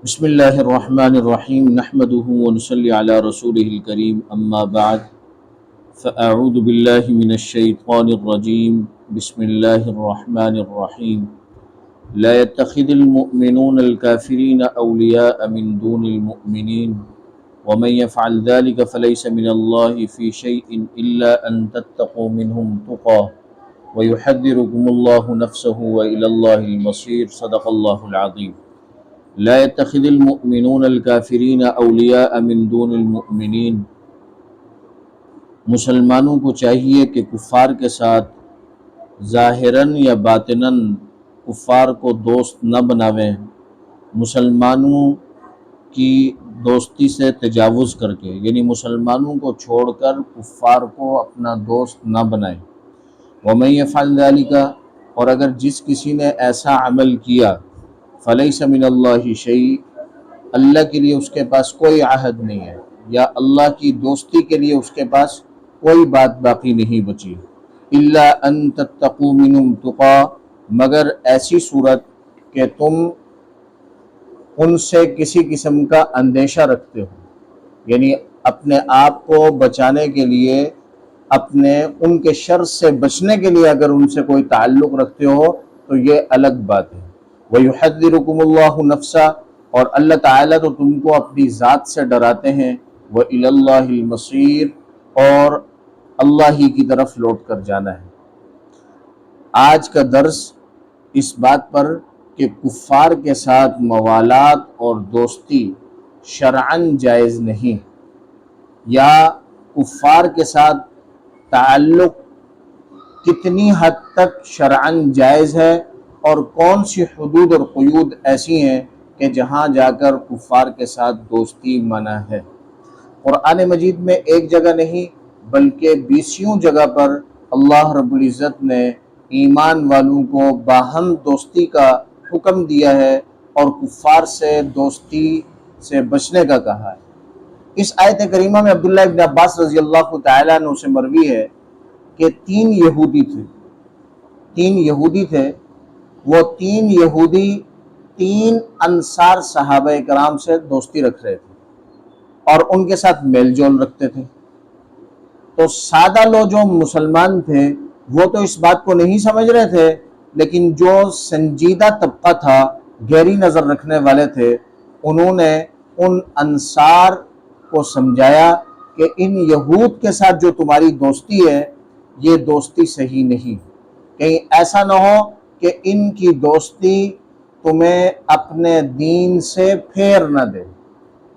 بسم اللہ الرحمن الرحیم نحمده ونصلی علی رسولہ الکریم اما بعد فاعوذ باللہ من الشیطان الرجیم بسم اللہ الرحمن الرحیم لا يتخذ المؤمنون الكافرین اولیاء من دون المؤمنین ومن يفعل ذلك فليس من الله في شيء إلا أن تتقوا منهم تقاه ويحذركم الله نفسه وإلى الله المصير صدق الله العظيم لا يتخذ المؤمنون الكافرين اولیاء من دون المؤمنین، مسلمانوں کو چاہیے کہ کفار کے ساتھ ظاہراً یا باطناً کفار کو دوست نہ بناویں، مسلمانوں کی دوستی سے تجاوز کر کے، یعنی مسلمانوں کو چھوڑ کر کفار کو اپنا دوست نہ بنائیں۔ وَمَن يَفْعَلْ ذَلِكَ، اور اگر جس کسی نے ایسا عمل کیا، فَلَيْسَ مِنَ اللَّهِ شَيْءٍ، اللہ کے لیے اس کے پاس کوئی عہد نہیں ہے، یا اللہ کی دوستی کے لیے اس کے پاس کوئی بات باقی نہیں بچی۔ إِلَّا أَن تَتَّقُوا مِنْهُمْ تُقَىٰ، مگر ایسی صورت کہ تم ان سے کسی قسم کا اندیشہ رکھتے ہو، یعنی اپنے آپ کو بچانے کے لیے، اپنے ان کے شر سے بچنے کے لیے اگر ان سے کوئی تعلق رکھتے ہو تو یہ الگ بات ہے۔ وَيُحَذِّرُكُمُ اللَّهُ نَفْسَهُ، اور اللہ تعالیٰ تو تم کو اپنی ذات سے ڈراتے ہیں، وَإِلَى اللَّهِ الْمَصِيرُ، اور اللہ ہی کی طرف لوٹ کر جانا ہے۔ آج کا درس اس بات پر کہ کفار کے ساتھ موالات اور دوستی شرعاً جائز نہیں، یا کفار کے ساتھ تعلق کتنی حد تک شرعاً جائز ہے، اور کون سی حدود اور قیود ایسی ہیں کہ جہاں جا کر کفار کے ساتھ دوستی منع ہے۔ قرآن مجید میں ایک جگہ نہیں بلکہ 20 جگہ پر اللہ رب العزت نے ایمان والوں کو باہم دوستی کا حکم دیا ہے اور کفار سے دوستی سے بچنے کا کہا ہے۔ اس آیت کریمہ میں عبداللہ ابن عباس رضی اللہ تعالیٰ عنہ سے مروی ہے کہ تین یہودی تھے، وہ تین یہودی تین انصار صحابہ کرام سے دوستی رکھ رہے تھے اور ان کے ساتھ میل جول رکھتے تھے۔ تو سادہ لوگ جو مسلمان تھے وہ تو اس بات کو نہیں سمجھ رہے تھے، لیکن جو سنجیدہ طبقہ تھا، گہری نظر رکھنے والے تھے، انہوں نے ان انصار کو سمجھایا کہ ان یہود کے ساتھ جو تمہاری دوستی ہے یہ دوستی صحیح نہیں، کہیں ایسا نہ ہو کہ ان کی دوستی تمہیں اپنے دین سے پھیر نہ دے۔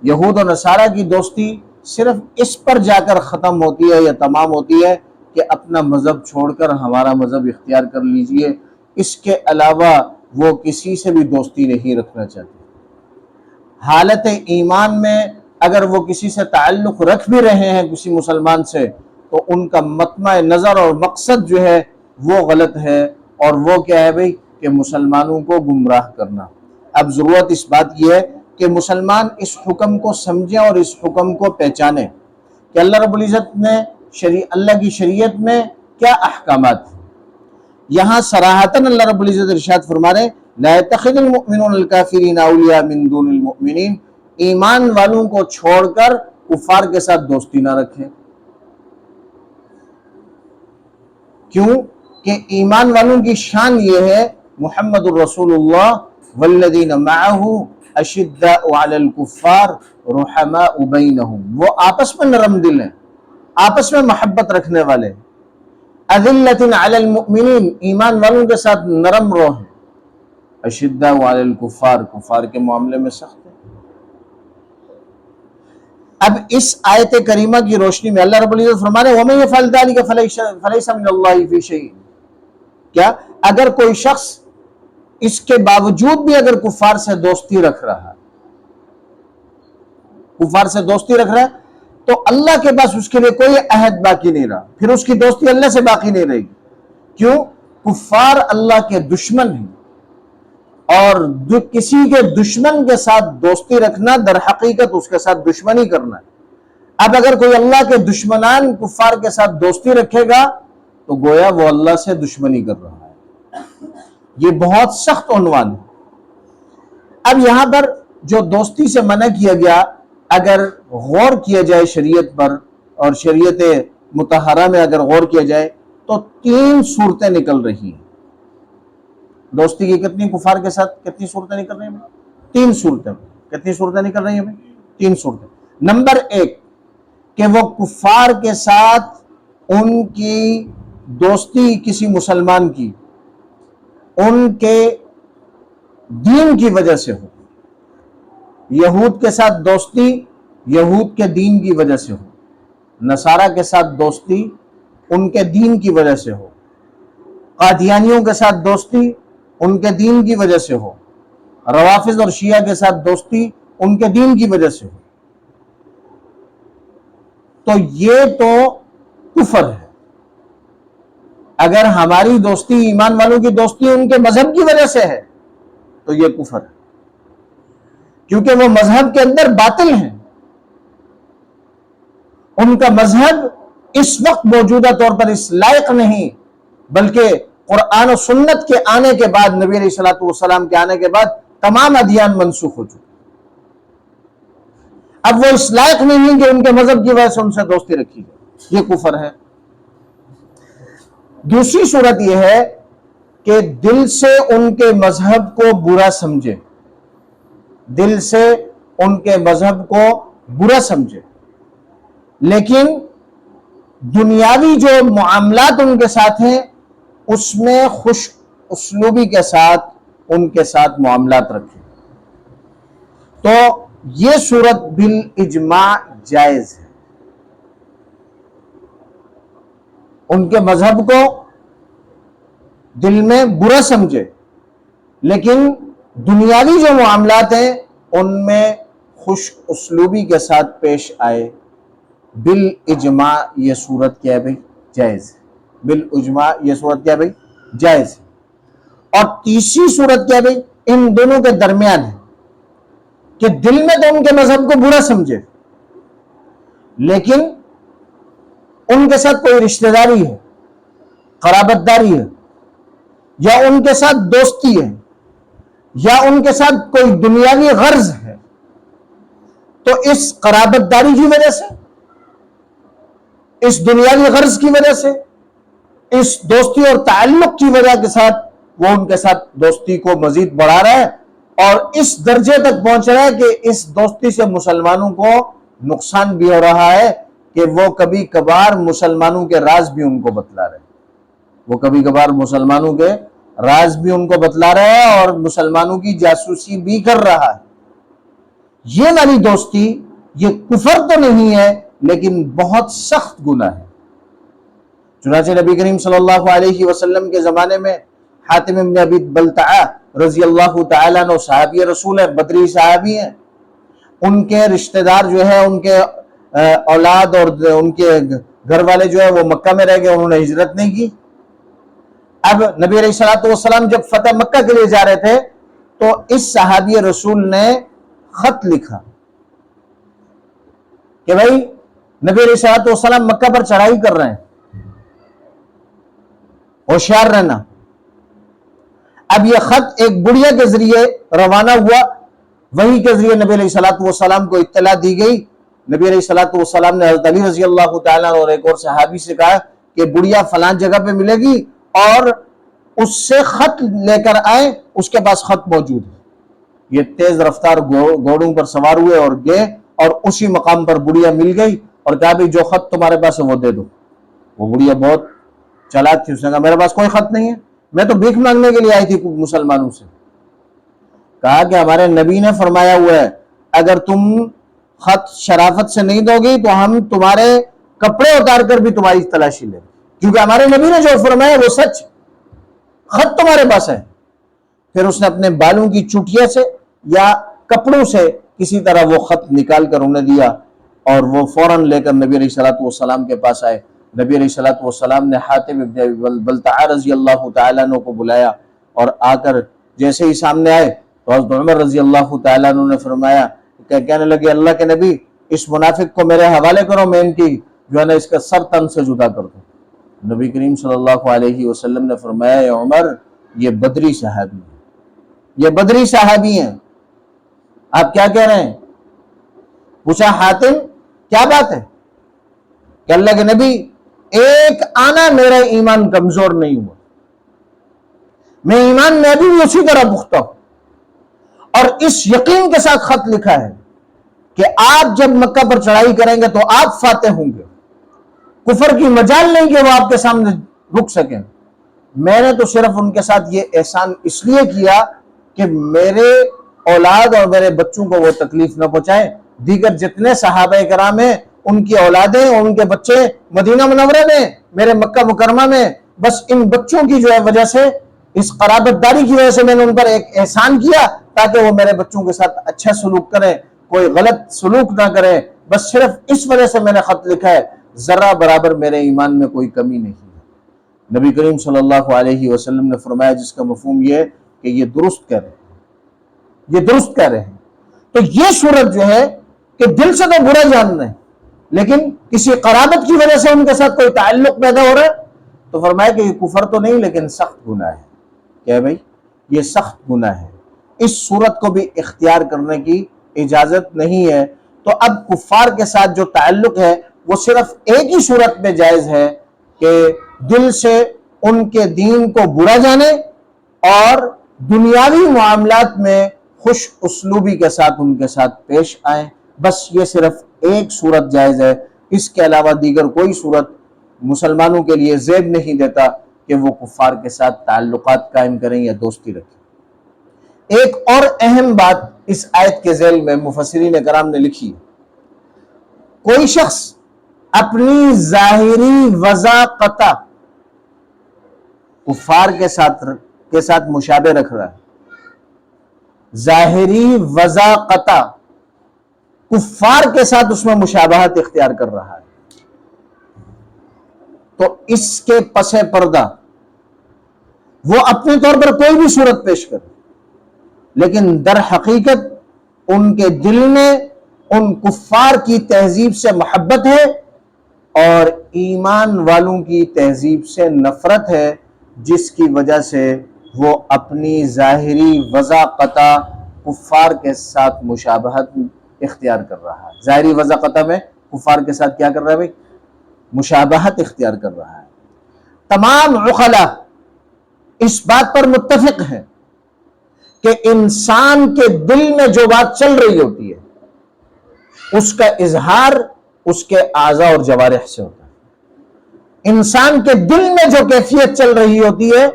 یہود و نصارہ کی دوستی صرف اس پر جا کر ختم ہوتی ہے یا تمام ہوتی ہے کہ اپنا مذہب چھوڑ کر ہمارا مذہب اختیار کر لیجئے، اس کے علاوہ وہ کسی سے بھی دوستی نہیں رکھنا چاہتے۔ حالت ایمان میں اگر وہ کسی سے تعلق رکھ بھی رہے ہیں کسی مسلمان سے، تو ان کا مطمع نظر اور مقصد جو ہے وہ غلط ہے، اور وہ کیا ہے بھئی کہ مسلمانوں کو گمراہ کرنا۔ اب ضرورت اس بات کی ہے کہ مسلمان اس حکم کو سمجھیں اور اس حکم کو پہچانیں کہ اللہ رب العزت نے اللہ کی شریعت میں کیا احکامات ہیں۔ یہاں صراحتاً اللہ رب العزت ارشاد فرما رہے ہیں لا يتخذ المؤمنون الكافرین اولیاء من دون المؤمنین، ایمان والوں کو چھوڑ کر کفار کے ساتھ دوستی نہ رکھیں۔ کیوں کہ ایمان والوں کی شان یہ ہے محمد الرسول اللہ والذین معہ اشداء علی الکفار رحماء بینہم، وہ آپس میں نرم دل ہیں، آپس میں محبت رکھنے والے، اذلۃ علی المؤمنین، ایمان والوں کے ساتھ نرم رو ہیں، اشداء علی الکفار، کفار کے معاملے میں سخت ہیں۔ اب اس آیت کریمہ کی روشنی میں اللہ رب العزت فرما رہے ہیں وَمَن يَفْعَلْ ذَلِكَ فَلَيْسَ مِنَ اللَّهِ فِي شَيْءٍ، کیا اگر کوئی شخص اس کے باوجود بھی اگر کفار سے دوستی رکھ رہا ہے تو اللہ کے پاس اس کے لیے کوئی عہد باقی نہیں رہا، پھر اس کی دوستی اللہ سے باقی نہیں رہے گی۔ کیوں؟ کفار اللہ کے دشمن ہیں، اور کسی کے دشمن کے ساتھ دوستی رکھنا در حقیقت اس کے ساتھ دشمنی کرنا ہے۔ اب اگر کوئی اللہ کے دشمنان کفار کے ساتھ دوستی رکھے گا تو گویا وہ اللہ سے دشمنی کر رہا ہے۔ یہ بہت سخت عنوان ہے۔ اب یہاں پر جو دوستی سے منع کیا گیا، اگر غور کیا جائے شریعت پر اور شریعت مطہرہ میں اگر غور کیا جائے تو 3 صورتیں نکل رہی ہیں دوستی کی۔ کتنی کفار کے ساتھ کتنی صورتیں نکل رہی ہیں؟ 3 صورتیں۔ کتنی صورتیں نکل رہی ہیں؟ 3 صورتیں۔ نمبر 1 کہ وہ کفار کے ساتھ ان کی دوستی کسی مسلمان کی ان کے دین کی وجہ سے ہو، یہود کے ساتھ دوستی یہود کے دین کی وجہ سے ہو، نصارہ کے ساتھ دوستی ان کے دین کی وجہ سے ہو، قادیانیوں کے ساتھ دوستی ان کے دین کی وجہ سے ہو، روافض اور شیعہ کے ساتھ دوستی ان کے دین کی وجہ سے ہو، تو یہ تو کفر ہے۔ اگر ہماری دوستی ایمان والوں کی دوستی ان کے مذہب کی وجہ سے ہے تو یہ کفر ہے، کیونکہ وہ مذہب کے اندر باطل ہیں۔ ان کا مذہب اس وقت موجودہ طور پر اس لائق نہیں، بلکہ قرآن و سنت کے آنے کے بعد، نبی علیہ الصلوۃ والسلام کے آنے کے بعد تمام ادیان منسوخ ہو چکے۔ اب وہ اس لائق نہیں کہ ان کے مذہب کی وجہ سے ان سے دوستی رکھی جائے، یہ کفر ہے۔ دوسری صورت یہ ہے کہ دل سے ان کے مذہب کو برا سمجھے، دل سے ان کے مذہب کو برا سمجھے، لیکن دنیاوی جو معاملات ان کے ساتھ ہیں اس میں خوش اسلوبی کے ساتھ ان کے ساتھ معاملات رکھیں، تو یہ صورت بالاجماع جائز ہے۔ ان کے مذہب کو دل میں برا سمجھے، لیکن دنیاوی جو معاملات ہیں ان میں خوش اسلوبی کے ساتھ پیش آئے، بالاجماع یہ صورت کیا ہے بھائی؟ جائز ہے۔ بالاجماع یہ صورت کیا ہے بھائی؟ جائز ہے۔ اور تیسری صورت کیا ہے بھائی؟ ان دونوں کے درمیان ہے کہ دل میں تو ان کے مذہب کو برا سمجھے، لیکن ان کے ساتھ کوئی رشتہ داری ہے، قرابت داری ہے، یا ان کے ساتھ دوستی ہے، یا ان کے ساتھ کوئی دنیاوی غرض ہے، تو اس قرابت داری کی وجہ سے، اس دنیاوی غرض کی وجہ سے، اس دوستی اور تعلق کی وجہ کے ساتھ وہ ان کے ساتھ دوستی کو مزید بڑھا رہا ہے، اور اس درجے تک پہنچ رہا ہے کہ اس دوستی سے مسلمانوں کو نقصان بھی ہو رہا ہے کہ وہ کبھی کبھار مسلمانوں کے راز بھی ان کو بتلا رہے ہیں، وہ کبھی کبھار مسلمانوں کے راز بھی ان کو بتلا رہا ہے اور مسلمانوں کی جاسوسی بھی کر رہا ہے۔ یہ والی دوستی یہ کفر تو نہیں ہے لیکن بہت سخت گناہ ہے۔ چنانچہ نبی کریم صلی اللہ علیہ وسلم کے زمانے میں حاتم بن ابی بلتعہ رضی اللہ تعالیٰ عنہ صحابی رسول ہیں، بدری صحابی ہیں، ان کے رشتہ دار جو ہے، ان کے اولاد اور ان کے گھر والے جو ہے وہ مکہ میں رہ گئے، انہوں نے ہجرت نہیں کی۔ اب نبی علیہ الصلوۃ والسلام جب فتح مکہ کے لیے جا رہے تھے تو اس صحابی رسول نے خط لکھا کہ بھائی نبی علیہ الصلوۃ والسلام مکہ پر چڑھائی کر رہے ہیں، ہوشیار رہنا۔ اب یہ خط ایک بڑھیا کے ذریعے روانہ ہوا، وحی کے ذریعے نبی علیہ الصلوۃ والسلام کو اطلاع دی گئی۔ نبی علیہ الصلوۃ والسلام نے حضرت علی رضی اللہ تعالیٰ اور ایک اور صحابی سے کہا کہ بڑھیا فلاں جگہ پہ ملے گی اور اس سے خط لے کر آئیں، اس کے پاس خط موجود ہے۔ یہ تیز رفتار گھوڑوں پر سوار ہوئے اور گئے اور اسی مقام پر بڑھیا مل گئی اور کہا بھائی جو خط تمہارے پاس ہے وہ دے دو۔ وہ بڑھیا بہت چالاک تھی، اس نے کہا میرے پاس کوئی خط نہیں ہے، میں تو بھیک مانگنے کے لیے آئی تھی مسلمانوں سے۔ کہا کہ ہمارے نبی نے فرمایا ہوا ہے اگر تم خط شرافت سے نہیں دو گی تو ہم تمہارے کپڑے اتار کر بھی تمہاری تلاشی لیں، کیونکہ ہمارے نبی نے جو فرمایا وہ سچ، خط تمہارے پاس ہے۔ پھر اس نے اپنے بالوں کی چوٹیاں سے یا کپڑوں سے کسی طرح وہ خط نکال کر انہیں دیا اور وہ فوراً لے کر نبی علیہ الصلوۃ والسلام کے پاس آئے۔ نبی علیہ الصلوۃ والسلام نے حاتم بن بلتعہ رضی اللہ تعالیٰ عنہ کو بلایا اور آ کر جیسے ہی سامنے آئے تو حضرت عمر رضی اللہ تعالیٰ عنہ نے فرمایا کہ کہنے لگے اللہ کے نبی اس منافق کو میرے حوالے کرو، میں ان کی جو ہے نا اس کا سر تن سے جدا کر دوں۔ نبی کریم صلی اللہ علیہ وسلم نے فرمایا اے عمر یہ بدری صحابی ہیں، یہ بدری صحابی ہیں، آپ کیا کہہ رہے ہیں؟ پوچھا حاتم کیا بات ہے؟ کہ اللہ کے نبی ایک آنا میرا ایمان کمزور نہیں ہوا، میں ایمان میں ابھی بھی اسی طرح پختہ ہوں، اور اس یقین کے ساتھ خط لکھا ہے کہ آپ جب مکہ پر چڑھائی کریں گے تو آپ فاتح ہوں گے، کفر کی مجال نہیں کہ وہ آپ کے سامنے رک سکیں۔ میں نے تو صرف ان کے ساتھ یہ احسان اس لیے کیا کہ میرے اولاد اور میرے بچوں کو وہ تکلیف نہ پہنچائیں۔ دیگر جتنے صحابہ کرام ہیں ان کی اولادیں اور ان کے بچے مدینہ منورہ میں، میرے مکہ مکرمہ میں، بس ان بچوں کی جو ہے وجہ سے، اس قرابت داری کی وجہ سے میں نے ان پر ایک احسان کیا تاکہ وہ میرے بچوں کے ساتھ اچھا سلوک کریں، کوئی غلط سلوک نہ کریں۔ بس صرف اس وجہ سے میں نے خط لکھا ہے، ذرہ برابر میرے ایمان میں کوئی کمی نہیں ہے۔ نبی کریم صلی اللہ علیہ وسلم نے فرمایا، جس کا مفہوم یہ ہے کہ یہ درست کہہ رہے ہیں، یہ درست کہہ رہے ہیں۔ تو یہ صورت جو ہے کہ دل سے تو برا جاننا ہے، لیکن کسی قرابت کی وجہ سے ان کے ساتھ کوئی تعلق پیدا ہو رہا ہے، تو فرمایا کہ یہ کفر تو نہیں لیکن سخت گناہ ہے۔ کیا بھائی؟ یہ سخت گناہ ہے، اس صورت کو بھی اختیار کرنے کی اجازت نہیں ہے۔ تو اب کفار کے ساتھ جو تعلق ہے وہ صرف ایک ہی صورت میں جائز ہے کہ دل سے ان کے دین کو برا جانے اور دنیاوی معاملات میں خوش اسلوبی کے ساتھ ان کے ساتھ پیش آئیں۔ بس یہ صرف ایک صورت جائز ہے، اس کے علاوہ دیگر کوئی صورت مسلمانوں کے لیے زیب نہیں دیتا کہ وہ کفار کے ساتھ تعلقات قائم کریں یا دوستی رکھیں۔ ایک اور اہم بات اس آیت کے ذیل میں مفسرین کرام نے لکھی، کوئی شخص اپنی ظاہری وضاقت کفار کے ساتھ مشابہ رکھ رہا ہے، ظاہری وضاقت کفار کے ساتھ اس میں مشابہت اختیار کر رہا ہے، تو اس کے پس پردہ وہ اپنے طور پر کوئی بھی صورت پیش کرے، لیکن در حقیقت ان کے دل میں ان کفار کی تہذیب سے محبت ہے اور ایمان والوں کی تہذیب سے نفرت ہے، جس کی وجہ سے وہ اپنی ظاہری وضاقت کفار کے ساتھ مشابہت اختیار کر رہا ہے۔ ظاہری وضاقت میں کفار کے ساتھ کیا کر رہا ہے بھائی؟ مشابہت اختیار کر رہا ہے۔ تمام عقلاء اس بات پر متفق ہیں کہ انسان کے دل میں جو بات چل رہی ہوتی ہے اس کا اظہار اس کے اعضاء اور جوارح سے ہوتا ہے۔ انسان کے دل میں جو کیفیت چل رہی ہوتی ہے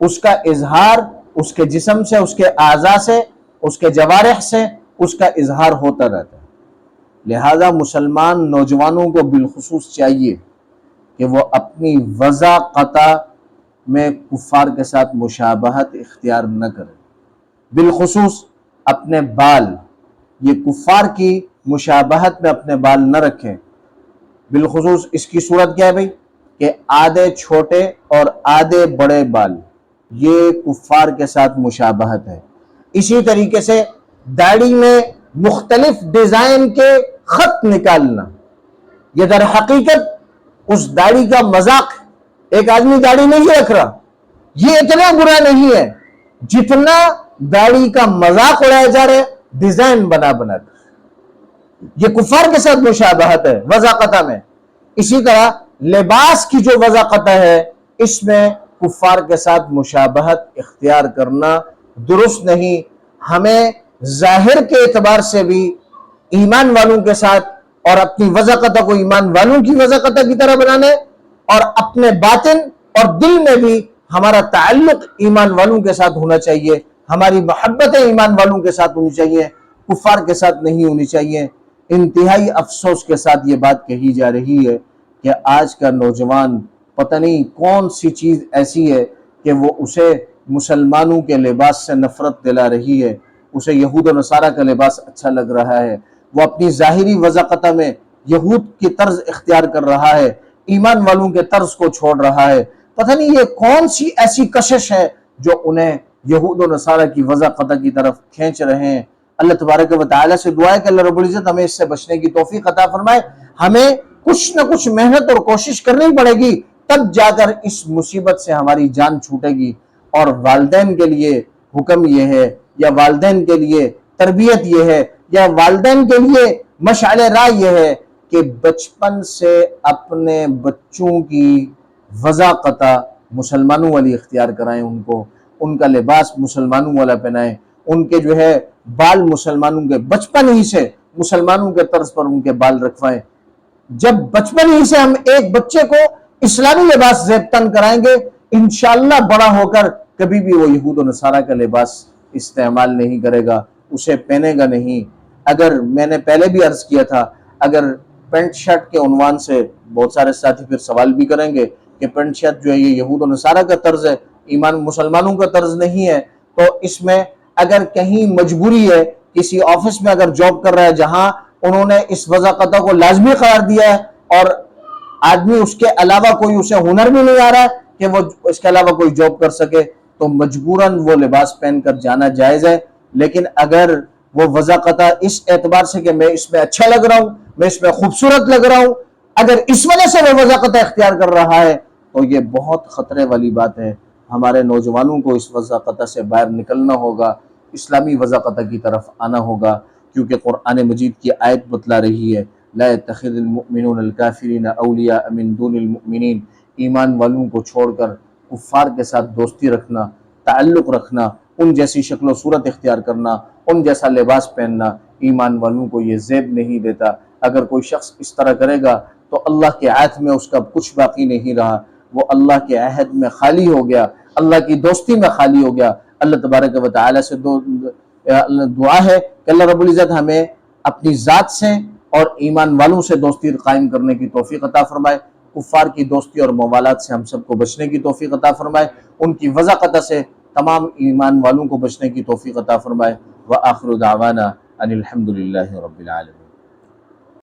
اس کا اظہار اس کے جسم سے، اس کے اعضاء سے، اس کے جوارح سے اس کا اظہار ہوتا رہتا ہے۔ لہذا مسلمان نوجوانوں کو بالخصوص چاہیے کہ وہ اپنی وضاقت میں کفار کے ساتھ مشابہت اختیار نہ کریں، بالخصوص اپنے بال، یہ کفار کی مشابہت میں اپنے بال نہ رکھیں۔ بالخصوص اس کی صورت کیا ہے بھائی؟ کہ آدھے چھوٹے اور آدھے بڑے بال، یہ کفار کے ساتھ مشابہت ہے۔ اسی طریقے سے داڑھی میں مختلف ڈیزائن کے خط نکالنا، یہ در حقیقت اس داڑھی کا مذاق ہے۔ ایک آدمی داڑھی نہیں رکھ رہا، یہ اتنا برا نہیں ہے جتنا داڑھی کا مذاق اڑایا جا رہا ہے ڈیزائن بنا کر۔ یہ کفار کے ساتھ مشابہت ہے وضاقت میں۔ اسی طرح لباس کی جو وضاقت ہے اس میں کفار کے ساتھ مشابہت اختیار کرنا درست نہیں۔ ہمیں ظاہر کے اعتبار سے بھی ایمان والوں کے ساتھ اور اپنی وضاقت کو ایمان والوں کی وضاقت کی طرح بنانے، اور اپنے باطن اور دل میں بھی ہمارا تعلق ایمان والوں کے ساتھ ہونا چاہیے، ہماری محبت ایمان والوں کے ساتھ ہونی چاہیے، کفار کے ساتھ نہیں ہونی چاہیے۔ انتہائی افسوس کے ساتھ یہ بات کہی جا رہی ہے کہ آج کا نوجوان پتہ نہیں کون سی چیز ایسی ہے کہ وہ اسے مسلمانوں کے لباس سے نفرت دلا رہی ہے، اسے یہود و نصارہ کا لباس اچھا لگ رہا ہے، وہ اپنی ظاہری وضاقت میں یہود کی طرز اختیار کر رہا ہے، ایمان والوں کے طرز کو چھوڑ رہا ہے۔ پتہ نہیں یہ کون سی ایسی کشش ہے جو انہیں یہود و نصارہ کی وضاقت کی طرف کھینچ رہے ہیں۔ اللہ تبارک و تعالیٰ سے دعا ہے کہ اللہ رب العزت ہمیں اس سے بچنے کی توفیق عطا فرمائے۔ ہمیں کچھ نہ کچھ محنت اور کوشش کرنی پڑے گی، تب جا کر اس مصیبت سے ہماری جان چھوٹے گی۔ اور والدین کے لیے حکم یہ ہے، یا والدین کے لیے تربیت یہ ہے، یا والدین کے لیے مشعل راہ یہ ہے کہ بچپن سے اپنے بچوں کی وضاقتہ مسلمانوں والی اختیار کرائیں، ان کو ان کا لباس مسلمانوں والا پہنائیں، ان کے جو ہے بال مسلمانوں کے بچپن ہی سے مسلمانوں کے طرز پر ان کے بال رکھوائیں۔ جب بچپن ہی سے ہم ایک بچے کو اسلامی لباس زیب تن کرائیں گے، انشاءاللہ بڑا ہو کر کبھی بھی وہ یہود و نصارہ کا لباس استعمال نہیں کرے گا، اسے پہنے گا نہیں۔ اگر میں نے پہلے بھی عرض کیا تھا، اگر پینٹ شرٹ کے عنوان سے بہت سارے ساتھی پھر سوال بھی کریں گے کہ پینٹ شرٹ جو ہے یہ یہود و نصارہ کا طرز ہے، ایمان مسلمانوں کا طرز نہیں ہے، تو اس میں اگر کہیں مجبوری ہے، کسی آفس میں اگر جاب کر رہا ہے جہاں انہوں نے اس وضاقتہ کو لازمی قرار دیا ہے اور آدمی اس کے علاوہ کوئی اسے ہنر بھی نہیں آ رہا ہے کہ وہ اس کے علاوہ کوئی جاب کر سکے، تو مجبوراً وہ لباس پہن کر جانا جائز ہے۔ لیکن اگر وہ وضاقتہ اس اعتبار سے کہ میں اس میں اچھا لگ رہا ہوں، میں اس میں خوبصورت لگ رہا ہوں، اگر اس وجہ سے وہ وضاقتہ اختیار کر رہا ہے تو یہ بہت خطرے والی بات ہے۔ ہمارے نوجوانوں کو اس وضاقتہ سے باہر نکلنا ہوگا، اسلامی وضاقتہ کی طرف آنا ہوگا، کیونکہ قرآن مجید کی آیت بتلا رہی ہے لا يتخذ المؤمنون الكافرین اولیاء من دون المؤمنین، ایمان والوں کو چھوڑ کر کفار کے ساتھ دوستی رکھنا، تعلق رکھنا، ان جیسی شکل و صورت اختیار کرنا، ان جیسا لباس پہننا ایمان والوں کو یہ زیب نہیں دیتا۔ اگر کوئی شخص اس طرح کرے گا تو اللہ کے عہد میں اس کا کچھ باقی نہیں رہا، وہ اللہ کے عہد میں خالی ہو گیا، اللہ کی دوستی میں خالی ہو گیا۔ اللہ تبارک و تعالی سے دعا ہے کہ اللہ رب العزت ہمیں اپنی ذات سے اور ایمان والوں سے دوستی قائم کرنے کی توفیق عطا فرمائے، کفار کی دوستی اور موالات سے ہم سب کو بچنے کی توفیق عطا فرمائے، ان کی وضاقتہ سے تمام ایمان والوں کو بچنے کی توفیق عطا فرمائے۔ وآخر دعوانا ان الحمد للہ رب العالمین۔